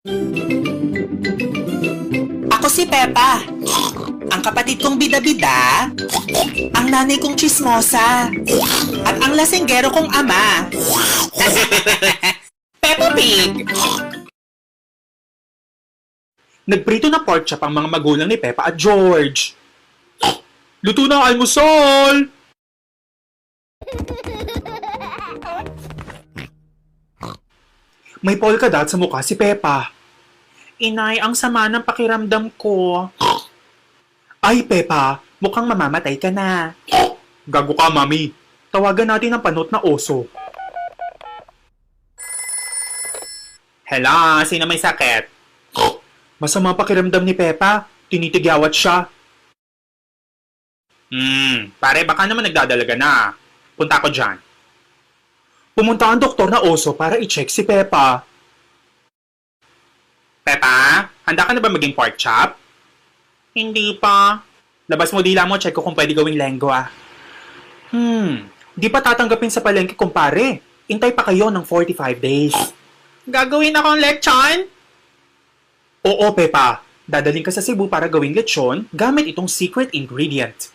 Ako si Pepa. Ang kapatid kong bida-bida, ang nanay kong chismosa, at ang lasinggero kong ama. Peppa Pig! Nagprito na pork chop ang mga magulang ni Peppa at George. Luto na ang almusal! May polka dot sa mukha si Peppa. Inay, ang sama ng pakiramdam ko. Ay, Peppa, Mukhang mamamatay ka na. gago ka, mami. Tawagan natin ang panot na oso. Hello, sino may sakit? Masama pakiramdam ni Peppa. Tinitigyawat siya. Pare, baka naman nagdadalaga na. Punta ko dyan. Pumunta ang doktor na oso para i-check si Peppa. Pepa, handa ka na ba maging pork chop? Hindi pa. Labas mo dila mo, check ko kung pwede gawing lengua. Di pa tatanggapin sa palengke, kumpare. Intay pa kayo ng 45 days. Gagawin akong lechon? Oo, Peppa. Dadaling ka sa Cebu para gawing lechon gamit itong secret ingredient.